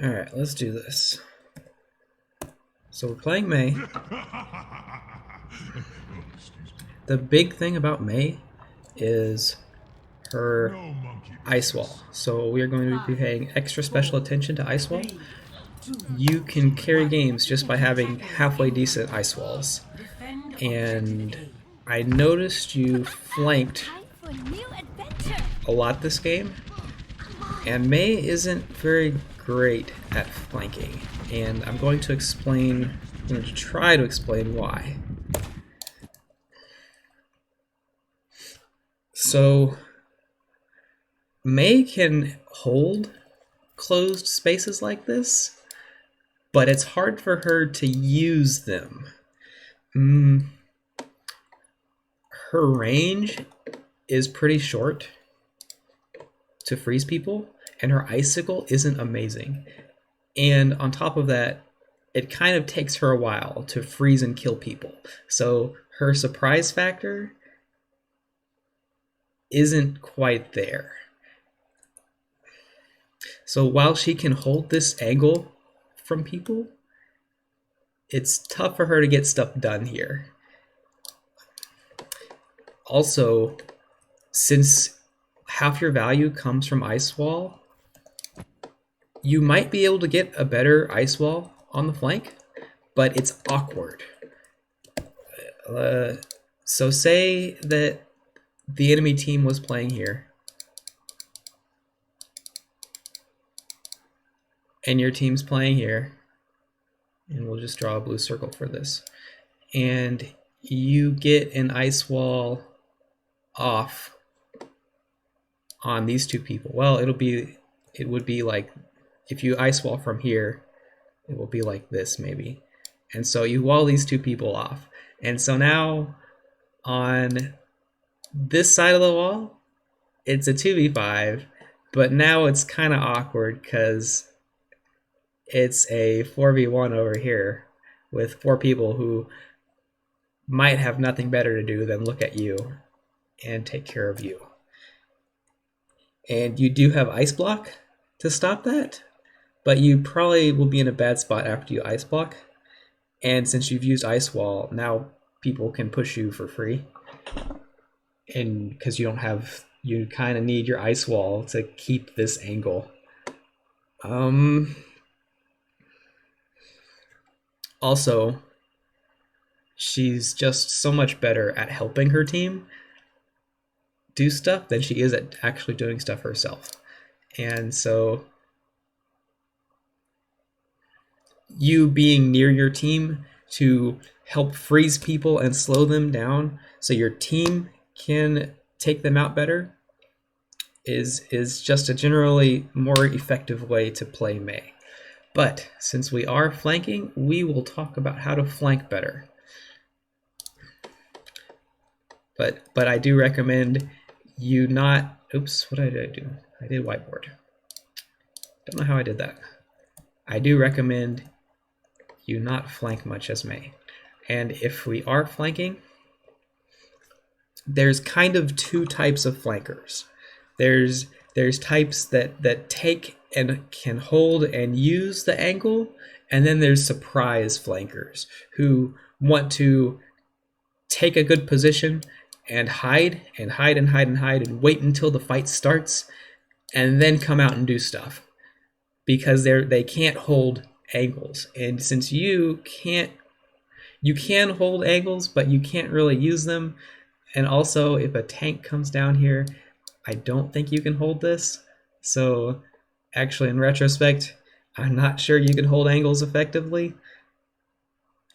Alright, let's do this. So we're playing Mei. The big thing about Mei is her ice wall. So we are going to be paying extra special attention to ice wall. You can carry games just by having halfway decent ice walls. And I noticed you flanked a lot this game. And Mei isn't very great at flanking. And I'm going to try to explain why. So Mei can hold closed spaces like this, but it's hard for her to use them. Her range is pretty short to freeze people, and her icicle isn't amazing. And on top of that, it kind of takes her a while to freeze and kill people. So her surprise factor isn't quite there. So while she can hold this angle from people, it's tough for her to get stuff done here. Also, since half your value comes from ice wall, you might be able to get a better ice wall on the flank, but it's awkward. So say that the enemy team was playing here, and your team's playing here, and we'll just draw a blue circle for this, and you get an ice wall off on these two people. Well, it would be like, if you ice wall from here, it will be like this maybe. And so you wall these two people off. And so now on this side of the wall, it's a 2v5, but now it's kind of awkward because it's a 4v1 over here with 4 people who might have nothing better to do than look at you and take care of you. And you do have ice block to stop that, but you probably will be in a bad spot after you ice block. And since you've used ice wall, now people can push you for free. And because you kind of need your ice wall to keep this angle. Also, she's just so much better at helping her team do stuff than she is at actually doing stuff herself. And so you being near your team to help freeze people and slow them down so your team can take them out better is just a generally more effective way to play Mei. But since we are flanking, we will talk about how to flank better. But I do recommend you not... Oops, what did I do? I did whiteboard. Don't know how I did that. I do recommend you not flank much as Mei. And if we are flanking, there's kind of 2 types of flankers. There's types that take and can hold and use the angle, and then there's surprise flankers who want to take a good position and hide and hide and hide and hide and wait until the fight starts and then come out and do stuff because they can't hold angles. And since you can hold angles, but you can't really use them. And also, if a tank comes down here, I don't think you can hold this. So actually, in retrospect, I'm not sure you can hold angles effectively.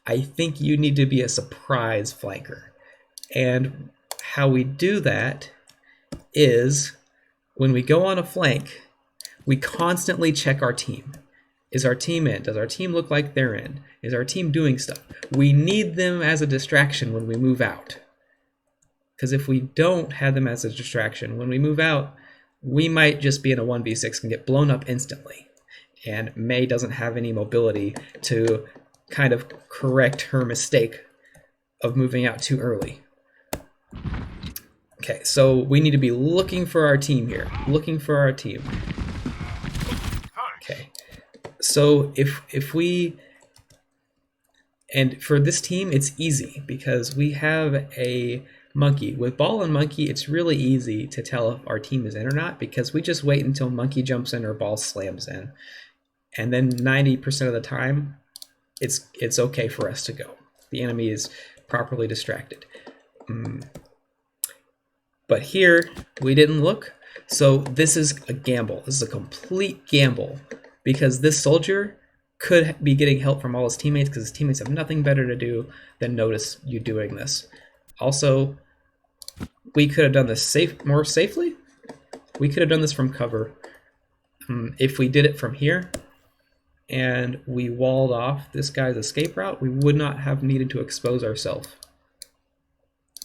I think you need to be a surprise flanker. And how we do that is when we go on a flank, we constantly check our team. Is our team in? Does our team look like they're in? Is our team doing stuff? We need them as a distraction when we move out. Because if we don't have them as a distraction, when we move out, we might just be in a 1v6 and get blown up instantly. And Mei doesn't have any mobility to kind of correct her mistake of moving out too early. Okay, so we need to be looking for our team here. Looking for our team. Okay, So if we, and for this team, it's easy because we have a monkey. With ball and monkey, it's really easy to tell if our team is in or not because we just wait until monkey jumps in or ball slams in. And then 90% of the time, it's okay for us to go. The enemy is properly distracted. But here, we didn't look. So this is a gamble. This is a complete gamble because this soldier could be getting help from all his teammates because his teammates have nothing better to do than notice you doing this. Also, we could have done this more safely. We could have done this from cover. If we did it from here and we walled off this guy's escape route, we would not have needed to expose ourselves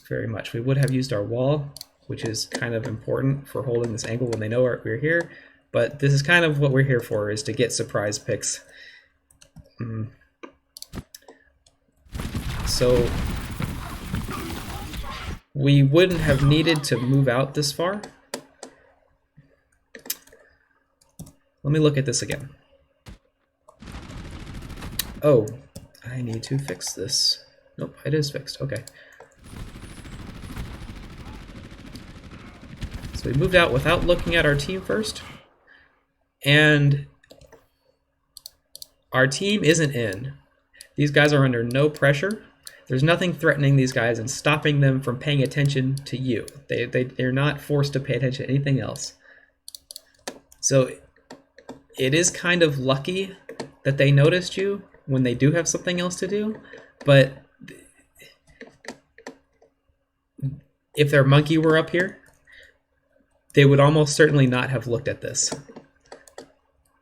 very much. We would have used our wall, which is kind of important for holding this angle when they know we're here. But this is kind of what we're here for, is to get surprise picks. So we wouldn't have needed to move out this far. Let me look at this again. Oh, I need to fix this. Nope, it is fixed. Okay. So we moved out without looking at our team first. And our team isn't in. These guys are under no pressure. There's nothing threatening these guys and stopping them from paying attention to you. They're not forced to pay attention to anything else. So it is kind of lucky that they noticed you when they do have something else to do. But if their monkey were up here, they would almost certainly not have looked at this.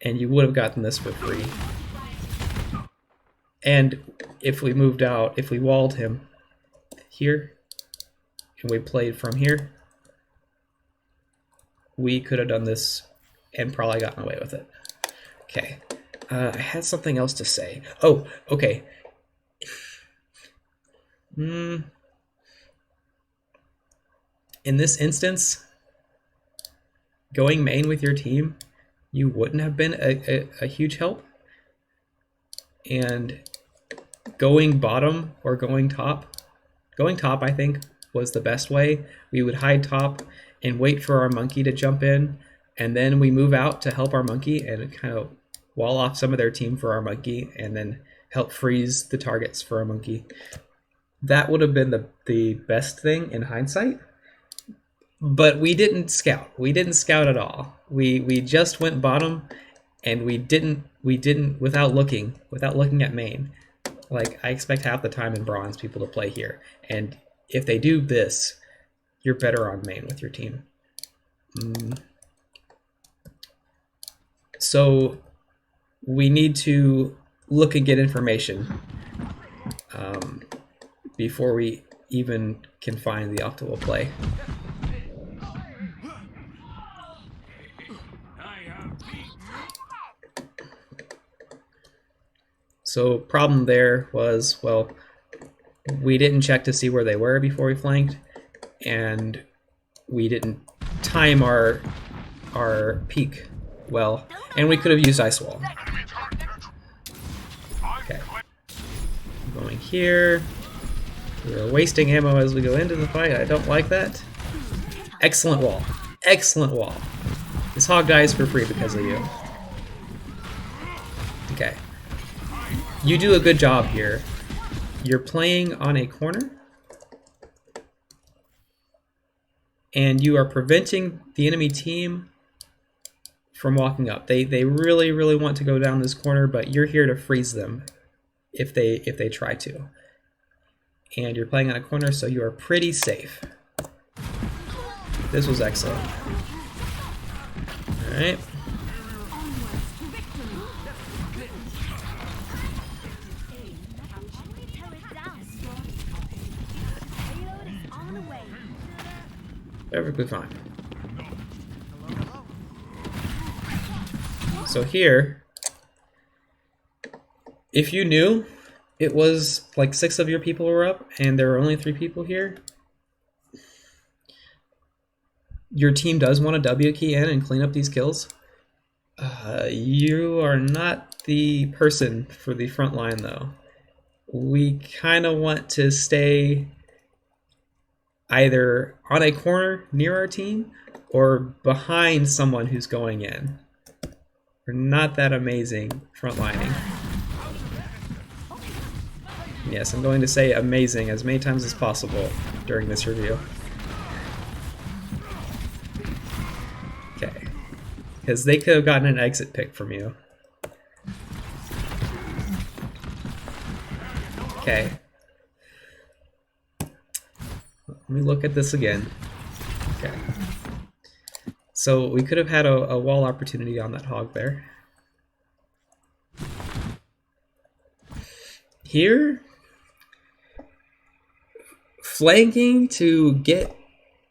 And you would have gotten this for free. And if we moved out, if we walled him here, and we played from here, we could have done this and probably gotten away with it. Okay. I had something else to say. Oh, okay. In this instance, going main with your team, you wouldn't have been a huge help. And going bottom or going top, I think, was the best way. We would hide top and wait for our monkey to jump in, and then we move out to help our monkey and kind of wall off some of their team for our monkey, and then help freeze the targets for our monkey. That would have been the best thing in hindsight. But we didn't scout. We didn't scout at all. We just went bottom, and we didn't without looking at main. Like, I expect half the time in bronze people to play here, and if they do this, you're better on main with your team. So we need to look and get information before we even can find the optimal play. So problem there was, well, we didn't check to see where they were before we flanked, and we didn't time our peak well, and we could have used ice wall. Okay, going here. We're wasting ammo as we go into the fight. I don't like that. Excellent wall. Excellent wall. This hog dies for free because of you. Okay. You do a good job here. You're playing on a corner, and you are preventing the enemy team from walking up. They really, really want to go down this corner, but you're here to freeze them if they try to. And you're playing on a corner, so you are pretty safe. This was excellent. All right. Perfectly fine. So here, if you knew it was like 6 of your people were up and there were only 3 people here, your team does want a W key in and clean up these kills. You are not the person for the front line, though. We kind of want to stay either on a corner near our team or behind someone who's going in. We're not that amazing frontlining. Yes, I'm going to say amazing as many times as possible during this review. Okay. Because they could have gotten an exit pick from you. Okay. Let me look at this again. Okay. So we could have had a wall opportunity on that hog there. Here, flanking to get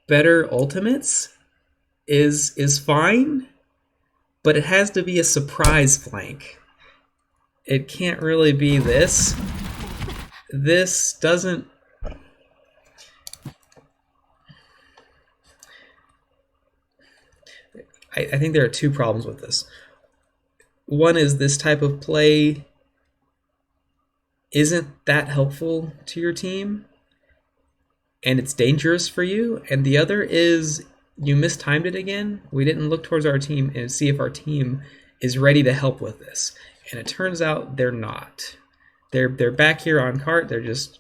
better ultimates is fine, but it has to be a surprise flank. It can't really be this. This doesn't... I think there are two problems with this. One is this type of play isn't that helpful to your team, and it's dangerous for you. And the other is you mistimed it again. We didn't look towards our team and see if our team is ready to help with this. And it turns out they're not. They're back here on cart. They're just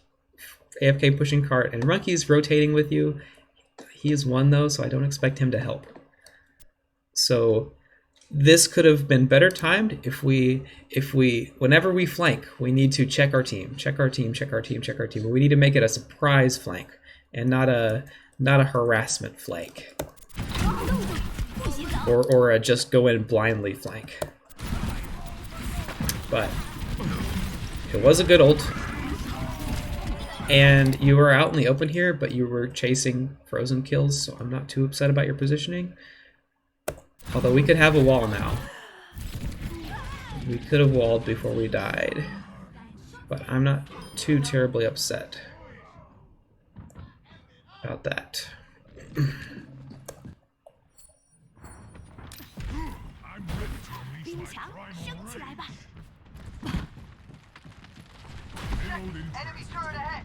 AFK pushing cart, and Runky's rotating with you. He is one though, so I don't expect him to help. So this could have been better timed if we whenever we flank, we need to check our team, check our team, check our team, check our team. But we need to make it a surprise flank and not a harassment flank. Or a just go in blindly flank. But it was a good ult. And you were out in the open here, but you were chasing frozen kills, so I'm not too upset about your positioning. Although we could have a wall now. We could have walled before we died. But I'm not too terribly upset about that. Enemy turret ahead.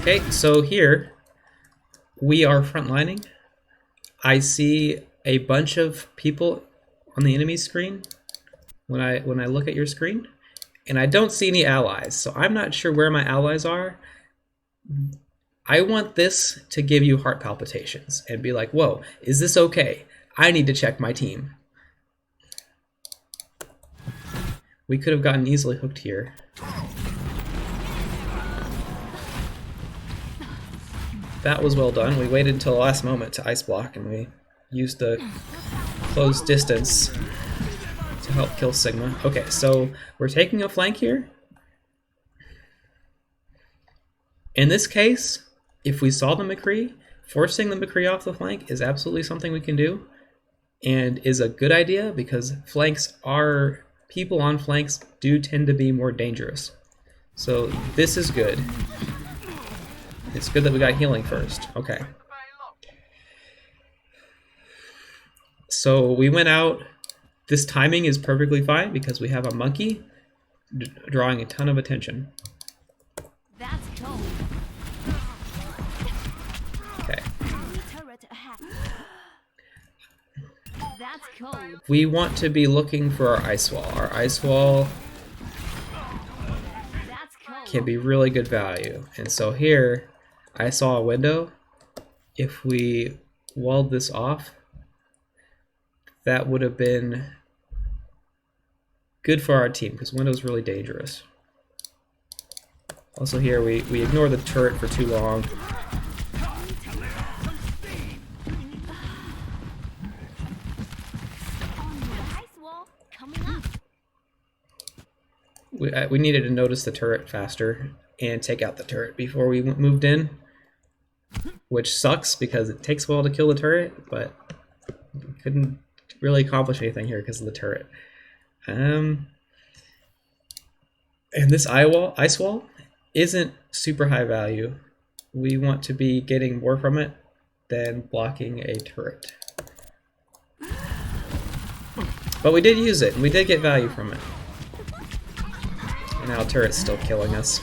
Okay, so here we are frontlining. I see a bunch of people on the enemy screen when I look at your screen, and I don't see any allies, so I'm not sure where my allies are. I want this to give you heart palpitations and be like, whoa, is this okay? I need to check my team. We could have gotten easily hooked here. That was well done. We waited until the last moment to ice block, and we used the close distance to help kill Sigma. Okay, so we're taking a flank here. In this case, if we saw the McCree, forcing the McCree off the flank is absolutely something we can do, and is a good idea because people on flanks do tend to be more dangerous. So this is good. It's good that we got healing first. Okay. So we went out. This timing is perfectly fine because we have a monkey drawing a ton of attention. That's cool. Okay. That's cool. We want to be looking for our ice wall. Our ice wall That's cool. can be really good value. And so here, I saw a window. If we walled this off, that would have been good for our team because window's really dangerous. Also here, we ignore the turret for too long. Ice wall coming up. We needed to notice the turret faster and take out the turret before we moved in, which sucks because it takes a while to kill the turret, but we couldn't really accomplish anything here because of the turret. And this ice wall isn't super high value. We want to be getting more from it than blocking a turret. But we did use it, and we did get value from it. And now turret's still killing us.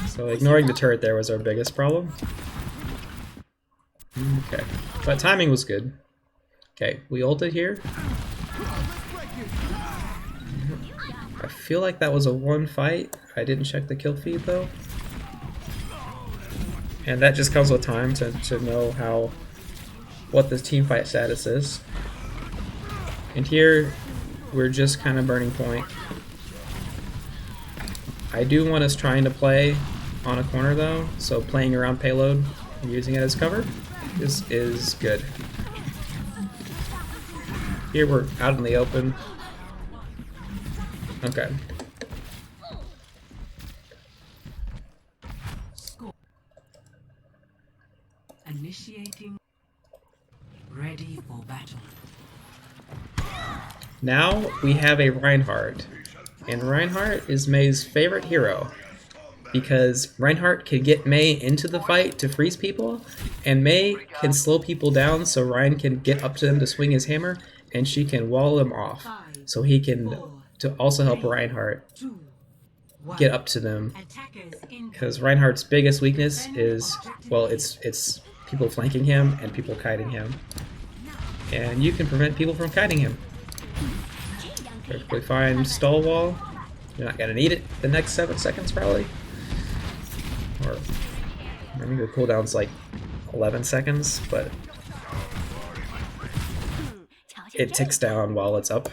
So ignoring the turret there was our biggest problem. Okay, but timing was good. Okay, we ulted here. I feel like that was a one fight. I didn't check the kill feed though. And that just comes with time to know what the team fight status is. And here we're just kind of burning point. I do want us trying to play on a corner though, so playing around payload and using it as cover is good. Here we're out in the open. Okay. Initiating. Ready for battle. Now we have a Reinhardt. And Reinhardt is Mei's favorite hero. Because Reinhardt can get Mei into the fight to freeze people, and Mei can slow people down so Ryan can get up to them to swing his hammer, and she can wall them off. So he can to also help Reinhardt get up to them. Because Reinhardt's biggest weakness is, well, it's people flanking him and people kiting him. And you can prevent people from kiting him. Perfectly fine stall wall. You're not gonna need it the next 7 seconds probably. Or I think the cooldown's like 11 seconds, but it ticks down while it's up.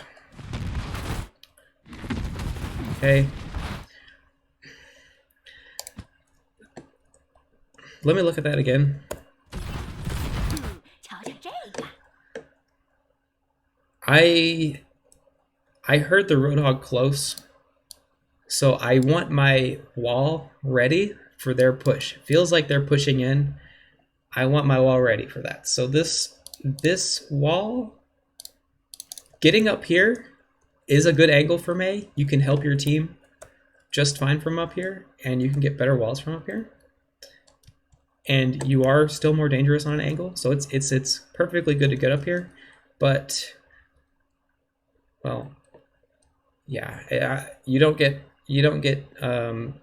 Okay. Let me look at that again. I heard the Roadhog close, so I want my wall ready for their push. Feels like they're pushing in. I want my wall ready for that. So this wall, getting up here is a good angle for Mei. You can help your team just fine from up here, and you can get better walls from up here. And you are still more dangerous on an angle, so it's perfectly good to get up here. But well, yeah, you don't get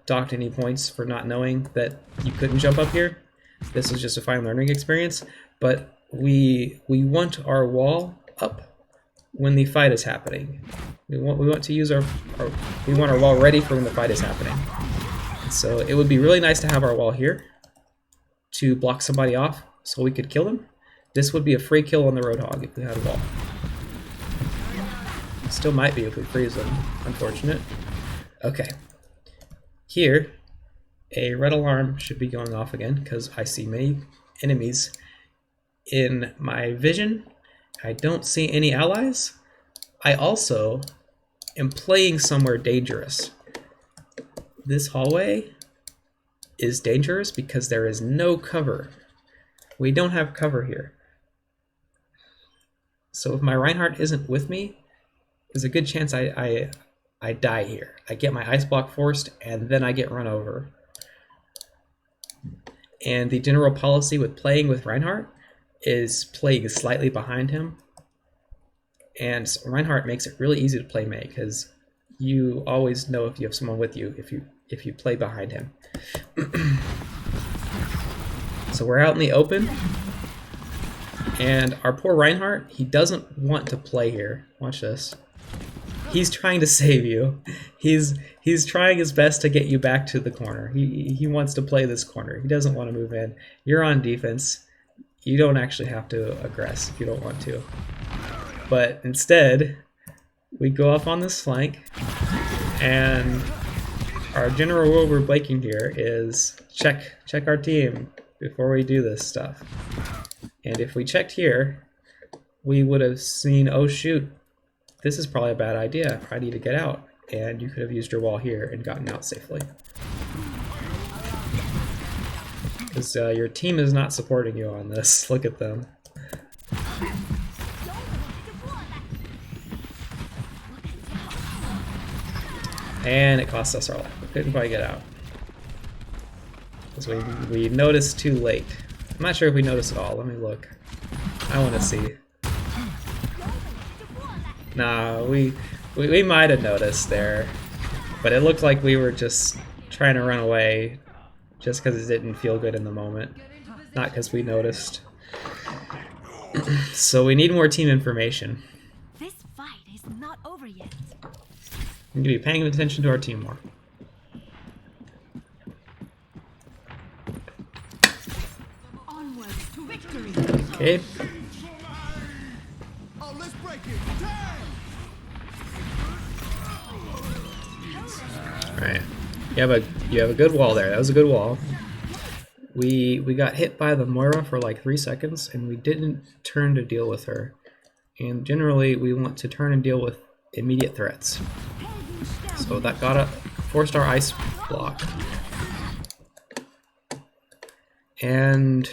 docked any points for not knowing that you couldn't jump up here. This is just a fine learning experience. But we want our wall up when the fight is happening. We want to use we want our wall ready for when the fight is happening. And so it would be really nice to have our wall here to block somebody off so we could kill them. This would be a free kill on the Roadhog if we had a wall. Still might be if we freeze them. Unfortunate. Okay. Here, a red alarm should be going off again because I see many enemies in my vision. I don't see any allies. I also am playing somewhere dangerous. This hallway is dangerous because there is no cover. We don't have cover here. So if my Reinhardt isn't with me, there's a good chance I die here. I get my ice block forced and then I get run over. And the general policy with playing with Reinhardt is playing slightly behind him. And Reinhardt makes it really easy to play Mei because you always know if you have someone with you if you play behind him. So we're out in the open. And our poor Reinhardt, he doesn't want to play here. Watch this. He's trying to save you. He's trying his best to get you back to the corner. He wants to play this corner. He doesn't want to move in. You're on defense. You don't actually have to aggress if you don't want to. But instead, we go off on this flank, and our general rule we're breaking here is check our team before we do this stuff. And if we checked here, we would have seen, oh shoot, this is probably a bad idea. I need to get out. And you could have used your wall here and gotten out safely. Because your team is not supporting you on this. Look at them. And it cost us our life. We couldn't quite get out. Because we noticed too late. I'm not sure if we noticed at all. Let me look. I want to see. Nah, we might have noticed there. But it looked like we were just trying to run away just because it didn't feel good in the moment. Not because we noticed. So we need more team information. This fight is not over yet. We need to be paying attention to our team more. Onward to victory. Okay. Oh, let's break it. Time. Alright. You have a good wall there. That was a good wall. We got hit by the Moira for like 3 seconds and we didn't turn to deal with her. And generally we want to turn and deal with immediate threats. So that forced our ice block. And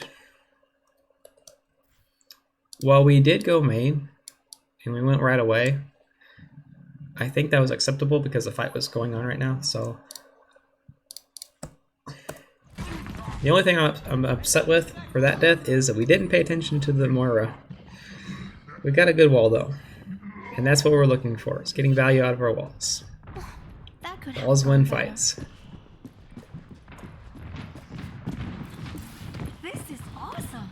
while we did go main and we went right away, I think that was acceptable because the fight was going on right now. So the only thing I'm upset with for that death is that we didn't pay attention to the Moira. We got a good wall though, and that's what we're looking for, is getting value out of our walls. That could Walls win fights. This is awesome.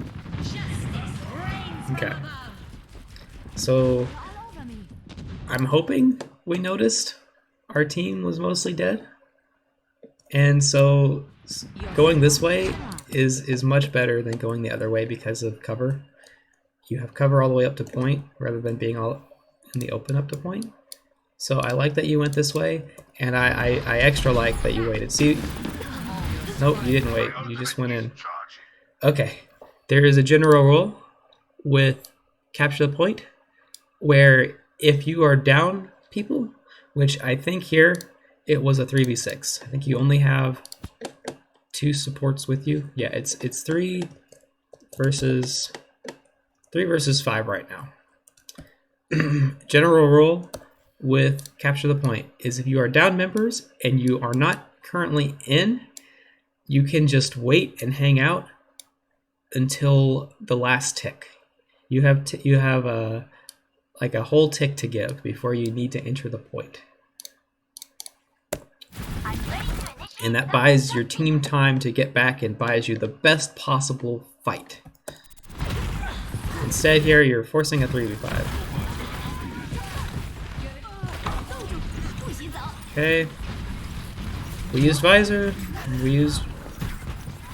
Okay. So All over me. I'm hoping we noticed our team was mostly dead. And so going this way is much better than going the other way because of cover. You have cover all the way up to point rather than being all in the open up to point. So I like that you went this way, and I extra like that you waited. See? Nope, you didn't wait. You just went in. Okay. There is a general rule with capture the point where if you are down people, which I think here it was a 3v6. I think you only have 2 supports with you. Yeah, it's 3 versus 5 right now. General rule with capture the point is if you are down members and you are not currently in, you can just wait and hang out until the last tick. You have a like a whole tick to give before you need to enter the point. And that buys your team time to get back and buys you the best possible fight. Instead here, you're forcing a 3v5. Okay. We used Visor. We used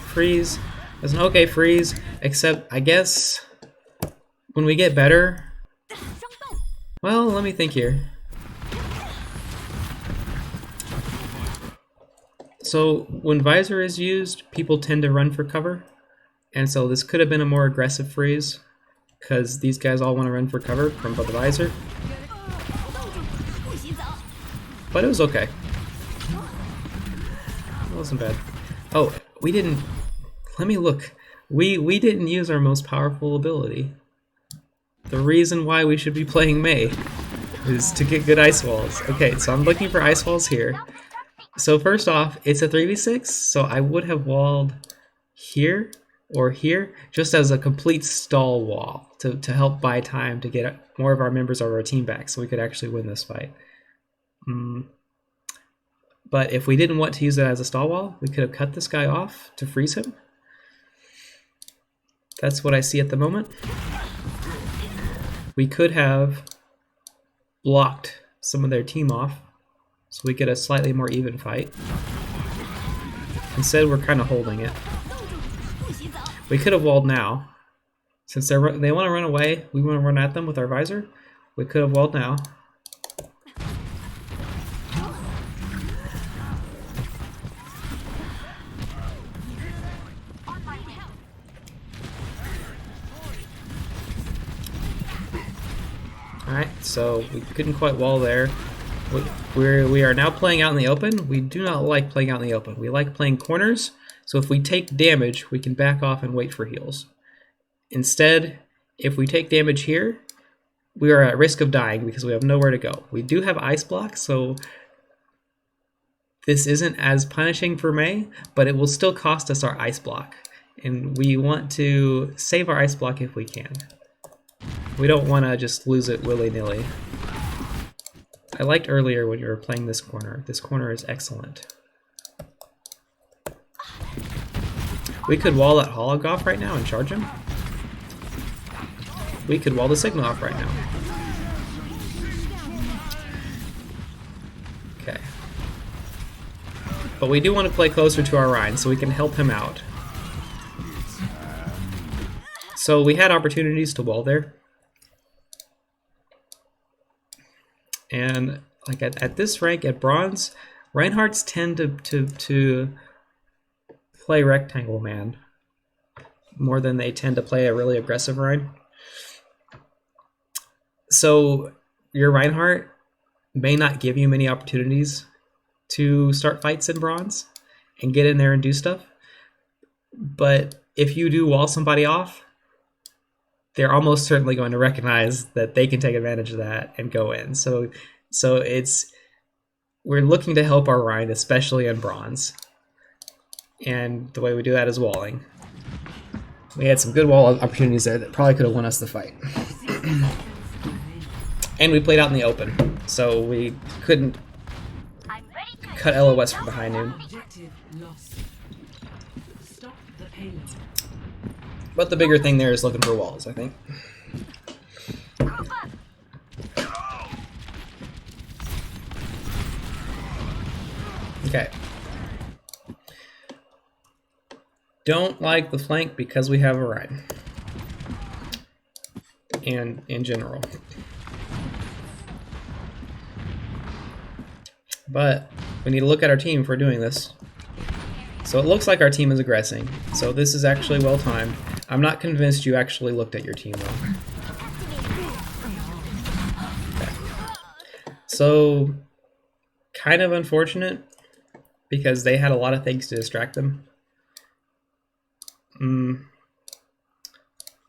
Freeze. It's an okay freeze, except I guess when we get better... Well, let me think here. So when Visor is used, people tend to run for cover. And so this could have been a more aggressive freeze, because these guys all want to run for cover from the Visor. But it was okay. It wasn't bad. Oh, we didn't... Let me look. We didn't use our most powerful ability. The reason why we should be playing Mei is to get good ice walls. Okay, so I'm looking for ice walls here. So first off, it's a 3v6, so I would have walled here or here just as a complete stall wall to help buy time to get more of our members of our team back so we could actually win this fight. But if we didn't want to use it as a stall wall, we could have cut this guy off to freeze him. That's what I see at the moment. We could have blocked some of their team off so we get a slightly more even fight. Instead, we're kind of holding it. We could have walled now. Since they want to run away, we want to run at them with our Visor. We could have walled now. Alright, so we couldn't quite wall there. We are now playing out in the open. We do not like playing out in the open. We like playing corners, so if we take damage, we can back off and wait for heals. Instead, if we take damage here, we are at risk of dying because we have nowhere to go. We do have ice blocks, so this isn't as punishing for Mei, but it will still cost us our ice block. And we want to save our ice block if we can. We don't want to just lose it willy-nilly. I liked earlier when you were playing this corner. This corner is excellent. We could wall that Hog off right now and charge him. We could wall the Signal off right now. Okay. But we do want to play closer to our Rhine so we can help him out. So we had opportunities to wall there. And like at this rank, at bronze, Reinhardts tend to play rectangle man more than they tend to play a really aggressive Rhine. So your Reinhardt may not give you many opportunities to start fights in bronze and get in there and do stuff. But if you do wall somebody off, they're almost certainly going to recognize that they can take advantage of that and go in. So we're looking to help our Rhine, especially in bronze. And the way we do that is walling. We had some good wall opportunities there that probably could have won us the fight. And we played out in the open, so we couldn't cut LOS from behind him. Objective lost. Stop the payload. But the bigger thing there is looking for walls, I think. Okay. Don't like the flank because we have a Rhine. And in general. But we need to look at our team for doing this. So it looks like our team is aggressing. So this is actually well timed. I'm not convinced you actually looked at your team though. Okay. So kind of unfortunate because they had a lot of things to distract them.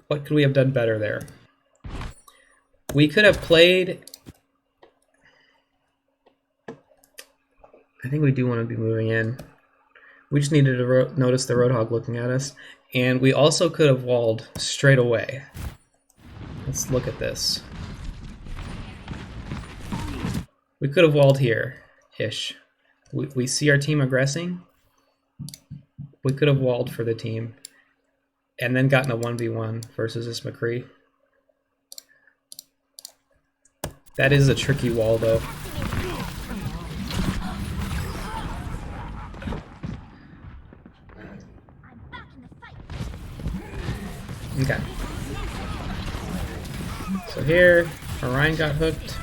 What could we have done better there? We could have played... I think we do want to be moving in. We just needed to notice the Roadhog looking at us. And we also could have walled straight away. Let's look at this. We could have walled here-ish. We see our team aggressing. We could have walled for the team. And then gotten a 1v1 versus this McCree. That is a tricky wall though. Okay. So here, Orion got hooked.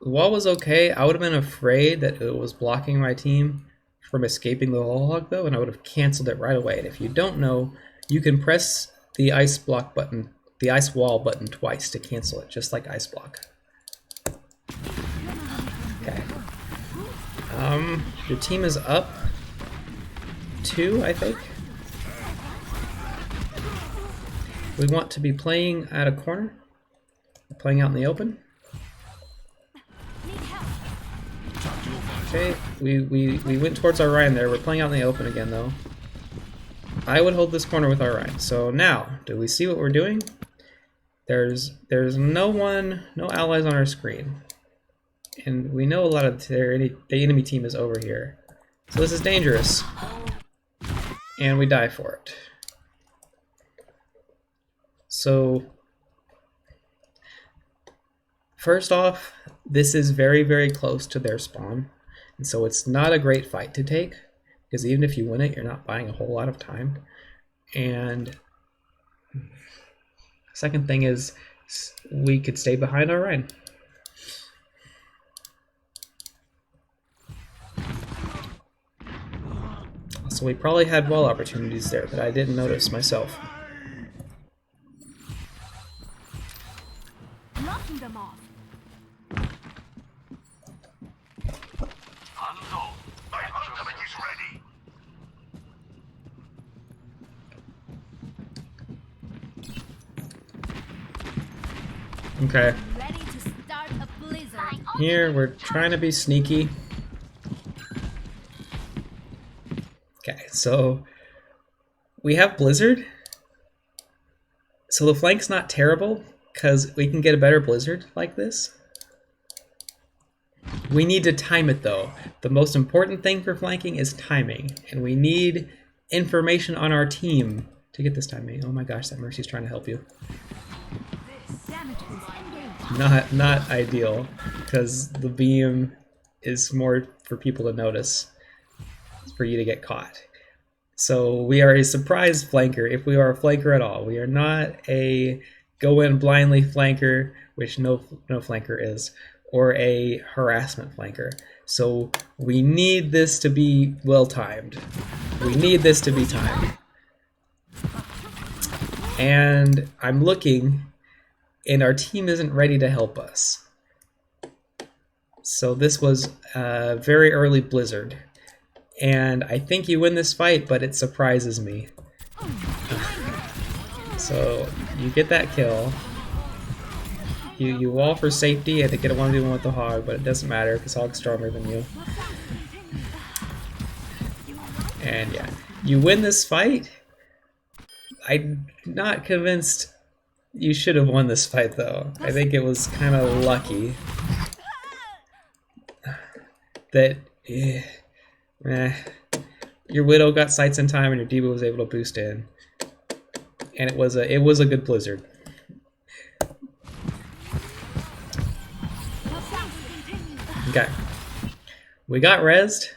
The wall was okay. I would have been afraid that it was blocking my team from escaping the wall hog though, and I would have canceled it right away. And if you don't know, you can press the ice block button, the ice wall button twice to cancel it, just like ice block. Okay. Your team is up 2, I think. We want to be playing at a corner, playing out in the open. Okay, we went towards our Ryan there. We're playing out in the open again though. I would hold this corner with our Ryan. So now, do we see what we're doing? There's no allies on our screen. And we know a lot of the enemy team is over here. So this is dangerous. And we die for it. So, first off, this is very, very close to their spawn. And so it's not a great fight to take, because even if you win it, you're not buying a whole lot of time. And second thing is, we could stay behind our Rhine. So we probably had wall opportunities there that I didn't notice myself. Knocking them off. Okay. Ready to start a blizzard. here. We're trying to be sneaky. Okay, so we have Blizzard. So the flank's not terrible, because we can get a better Blizzard like this. We need to time it though. The most important thing for flanking is timing, and we need information on our team to get this timing. Oh my gosh, that Mercy's trying to help you. Not ideal, because the beam is more for people to notice, for you to get caught. So we are a surprise flanker if we are a flanker at all. We are not a go in blindly flanker, which no flanker is, or a harassment flanker. So we need this to be well timed. We need this to be timed. And I'm looking, and our team isn't ready to help us. So this was a very early Blizzard. And I think you win this fight, but it surprises me. So you get that kill. You wall for safety. I think I want to do one with the Hog, but it doesn't matter because Hog's stronger than you. And yeah, you win this fight. I'm not convinced you should have won this fight though. I think it was kind of lucky that your Widow got sights in time and your D.Va was able to boost in, and it was a good Blizzard. Okay, we got rezzed.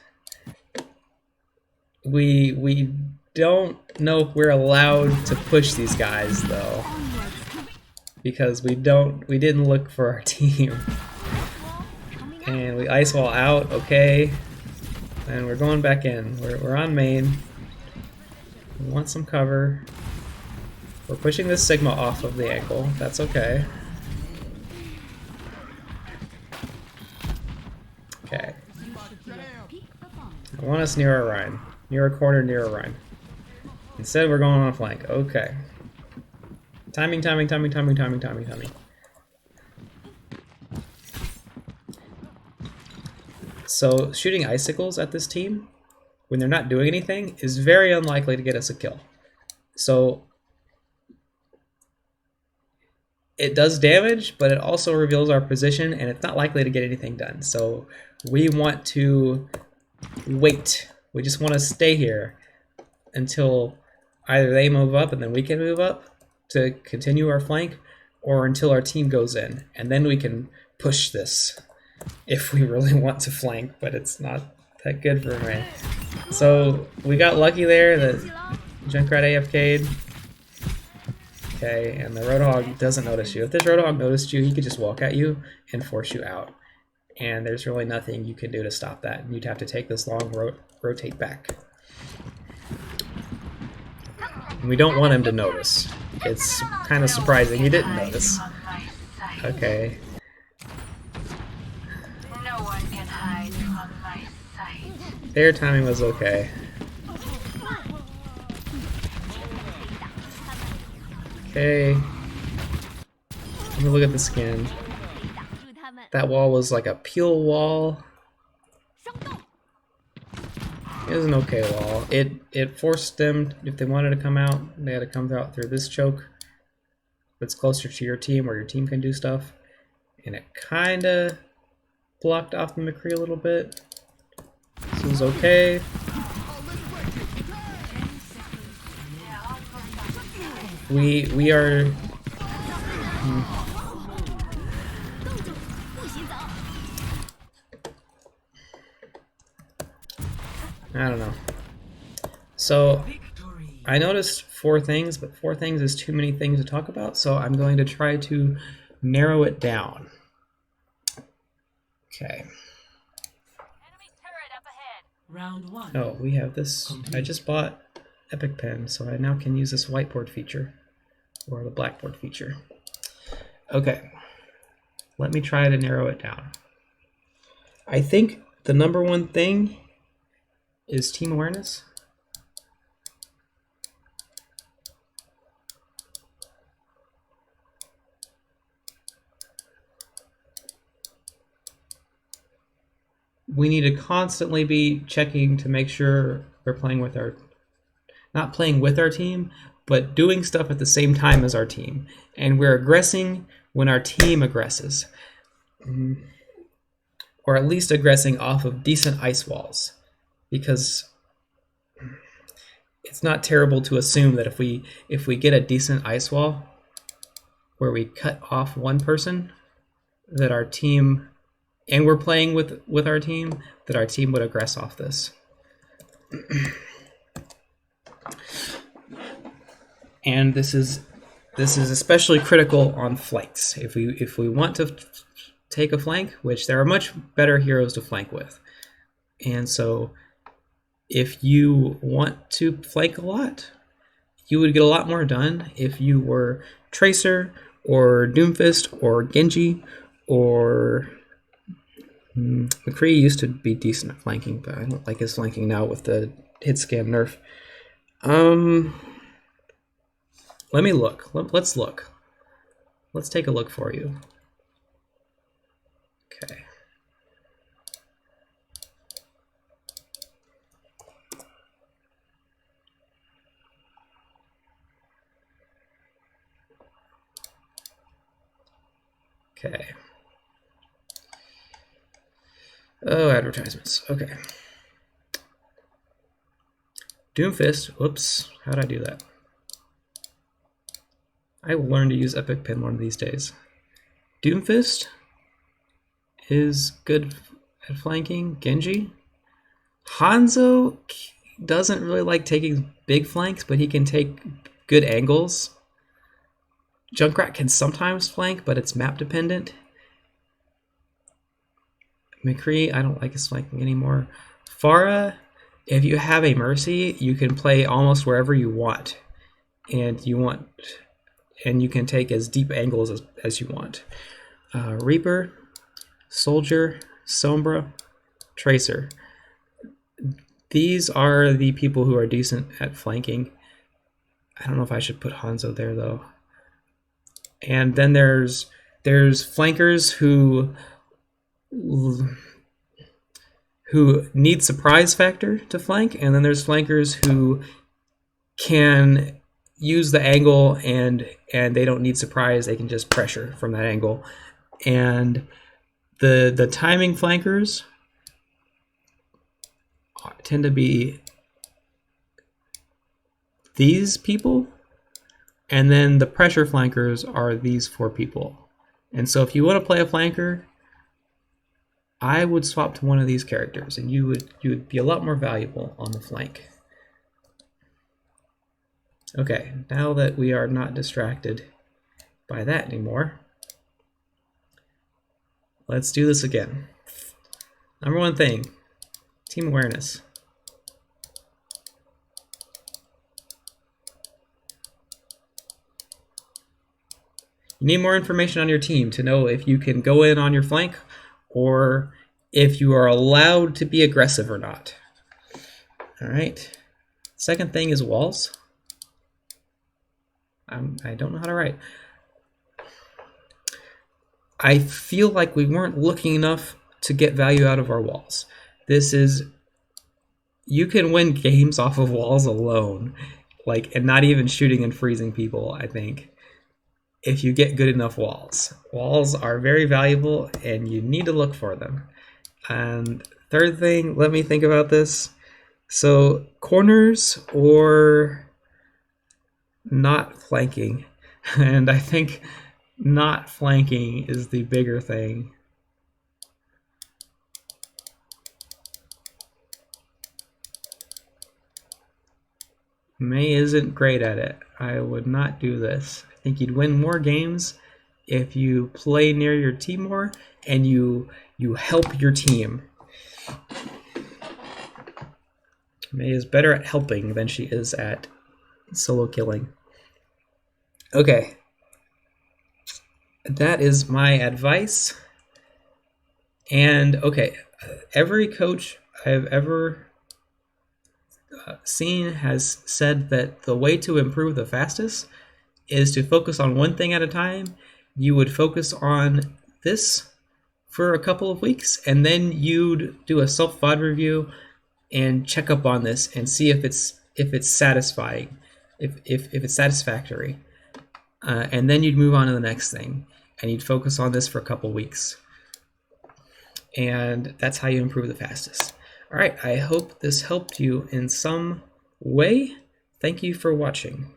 We don't know if we're allowed to push these guys though, because we didn't look for our team. And we ice wall out, okay. And we're going back in. We're on main. We want some cover. We're pushing this Sigma off of the ankle. That's okay. Okay. I want us near a Rhine. Near a corner, near a Rhine. Instead, we're going on a flank. Okay. Timing, timing, timing, timing, timing, timing, timing. So shooting icicles at this team, when they're not doing anything, is very unlikely to get us a kill. So it does damage, but it also reveals our position, and it's not likely to get anything done. So we want to wait. We just want to stay here until either they move up and then we can move up to continue our flank, or until our team goes in, and then we can push this if we really want to flank, but it's not that good for me. So we got lucky there that Junkrat AFK'd. Okay, and the Roadhog doesn't notice you. If this Roadhog noticed you, he could just walk at you and force you out. And there's really nothing you can do to stop that. You'd have to take this long rotate back. And we don't want him to notice. It's kind of surprising he didn't notice. Okay. No one can hide from my sight. Their timing was okay. Okay. Let me look at the skin. That wall was like a peel wall. It was an okay wall. It forced them, if they wanted to come out, they had to come out through this choke that's closer to your team, where your team can do stuff. And it kinda blocked off the McCree a little bit. This was okay. We are I don't know. So I noticed 4 things, but 4 things is too many things to talk about, so I'm going to try to narrow it down. Okay. Round 1. Oh, we have this. I just bought Epic Pen, so I now can use this whiteboard feature, or the blackboard feature. Okay. Let me try to narrow it down. I think the number 1 thing is team awareness. we need to constantly be checking to make sure we're playing with our, not playing with our team, but doing stuff at the same time as our team. And we're aggressing when our team aggresses. Or at least aggressing off of decent ice walls. Because it's not terrible to assume that if we get a decent ice wall where we cut off one person, that our team, and we're playing with our team, that our team would aggress off this. And this is especially critical on flanks. If we want to take a flank, which there are much better heroes to flank with. And so if you want to flank a lot, you would get a lot more done if you were Tracer or Doomfist or Genji or McCree used to be decent at flanking, but I don't like his flanking now with the hit scan nerf. Let me look. Let's look. Let's take a look for you. Okay. Okay. Oh, advertisements. Okay. Doomfist. Whoops. How did I do that? I will learn to use Epic Pin one of these days. Doomfist is good at flanking. Genji. Hanzo doesn't really like taking big flanks, but he can take good angles. Junkrat can sometimes flank, but it's map dependent. McCree, I don't like his flanking anymore. Pharah, if you have a Mercy, you can play almost wherever you want. And you can take as deep angles as you want. Reaper, Soldier, Sombra, Tracer. These are the people who are decent at flanking. I don't know if I should put Hanzo there though. And then there's flankers who need surprise factor to flank, and then there's flankers who can use the angle and they don't need surprise, they can just pressure from that angle. And the timing flankers tend to be these people, and then the pressure flankers are these four people. And so if you want to play a flanker, I would swap to one of these characters and you would be a lot more valuable on the flank. Okay, now that we are not distracted by that anymore, let's do this again. Number one thing, team awareness. You need more information on your team to know if you can go in on your flank or if you are allowed to be aggressive or not. All right. Second thing is walls. I don't know how to write. I feel like we weren't looking enough to get value out of our walls. You can win games off of walls alone, and not even shooting and freezing people, I think, if you get good enough walls. Walls are very valuable and you need to look for them. And third thing, let me think about this. So corners or not flanking. And I think not flanking is the bigger thing. Mei isn't great at it. I would not do this. I think you'd win more games if you play near your team more and you help your team. Mei is better at helping than she is at solo killing. Okay. That is my advice. And okay, every coach I've ever seen has said that the way to improve the fastest is to focus on one thing at a time. You would focus on this for a couple of weeks, and then you'd do a self VOD review and check up on this and see if it's satisfying, if it's satisfactory, and then you'd move on to the next thing, and you'd focus on this for a couple weeks, and that's how you improve the fastest. All right, I hope this helped you in some way. Thank you for watching.